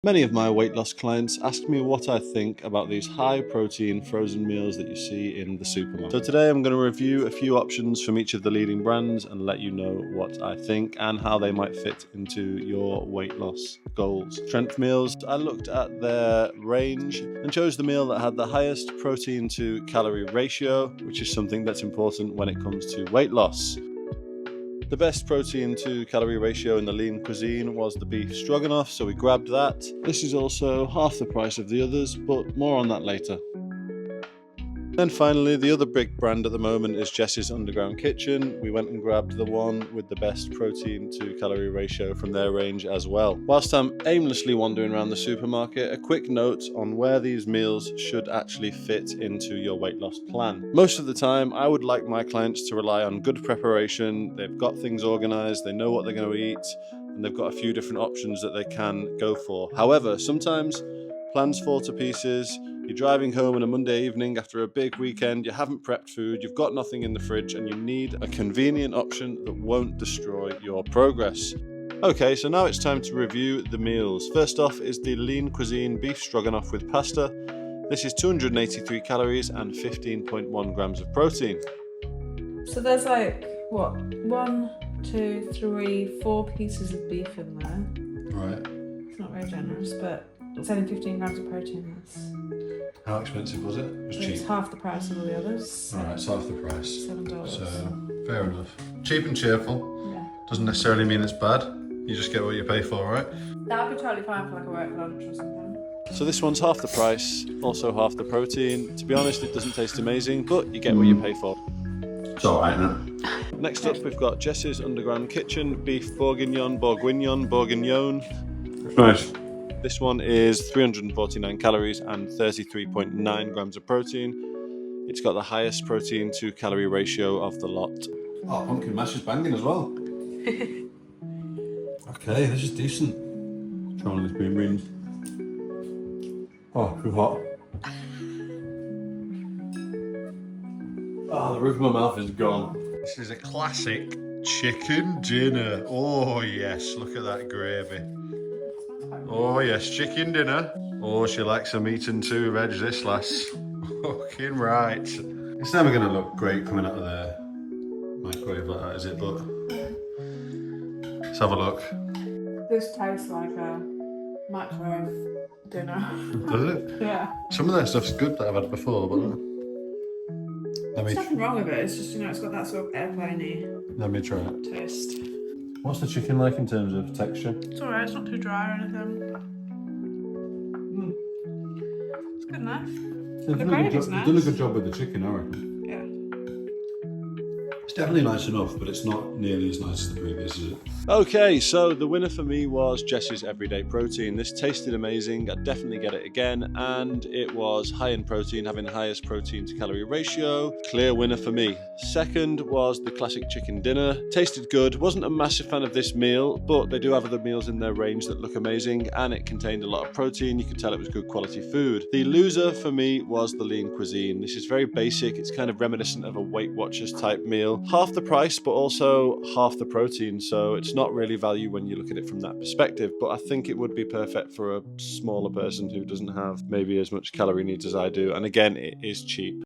Many of my weight loss clients ask me what I think about these high protein frozen meals that you see in the supermarket. So today I'm going to review a few options from each of the leading brands and let you know what I think and how they might fit into your weight loss goals. Strength meals, I looked at their range and chose the meal that had the highest protein to calorie ratio, which is something that's important when it comes to weight loss. The best protein to calorie ratio in the lean cuisine was the beef stroganoff, so we grabbed that. This is also half the price of the others, but more on that later. Then finally, the other big brand at the moment is Jess's Underground Kitchen. We went and grabbed the one with the best protein to calorie ratio from their range as well. Whilst I'm aimlessly wandering around the supermarket, a quick note on where these meals should actually fit into your weight loss plan. Most of the time, I would like my clients to rely on good preparation. They've got things organized, they know what they're going to eat, and they've got a few different options that they can go for. However, sometimes plans fall to pieces. You're driving home on a Monday evening after a big weekend, you haven't prepped food, you've got nothing in the fridge, and you need a convenient option that won't destroy your progress. Okay, so now it's time to review the meals. First off is the Lean Cuisine Beef Stroganoff with pasta. This is 283 calories and 15.1 grams of protein. So there's like, what, 1, 2, 3, 4 pieces of beef in there. Right. It's not very generous, but it's only 15 grams of protein in this. How expensive was it? It was cheap. It's half the price of all the others. Alright, it's half the price. $7. So, fair enough. Cheap and cheerful. Yeah. Doesn't necessarily mean it's bad. You just get what you pay for, right? That would be totally fine for like a work lunch or something. So this one's half the price, also half the protein. To be honest, it doesn't taste amazing, but you get what you pay for. It's alright, isn't it? Next up, we've got Jess's Underground Kitchen Beef Bourguignon. Nice. This one is 349 calories and 33.9 grams of protein. It's got the highest protein to calorie ratio of the lot. Oh, pumpkin mash is banging as well. Okay, this is decent. Try one of these green beans. Oh, too hot. Oh, the roof of my mouth is gone. This is a classic chicken dinner. Oh yes, look at that gravy. Oh yes, chicken dinner. Oh, she likes a meat and 2 veg, this lass. Fucking right. It's never going to look great coming out of the microwave like that, is it? But let's have a look. This tastes like a microwave dinner. Does it? Yeah. Some of that stuff's good that I've had before, but There's nothing wrong with it, it's just, it's got that sort of airplane-y let me try it. taste. What's the chicken like in terms of texture? It's alright, it's not too dry or anything. It's good enough. They've done a good job with the chicken, I reckon. Yeah. It's definitely nice enough, but it's not nearly as nice as the previous, is it? Okay, so the winner for me was Jess's Everyday Protein. This tasted amazing, I'd definitely get it again, and it was high in protein, having the highest protein to calorie ratio. Clear winner for me. Second was the classic chicken dinner. Tasted good, wasn't a massive fan of this meal, but they do have other meals in their range that look amazing, and it contained a lot of protein. You could tell it was good quality food. The loser for me was the Lean Cuisine. This is very basic, it's kind of reminiscent of a Weight Watchers type meal. Half the price, but also half the protein, so it's not really value when you look at it from that perspective, but I think it would be perfect for a smaller person who doesn't have maybe as much calorie needs as I do, and again, it is cheap.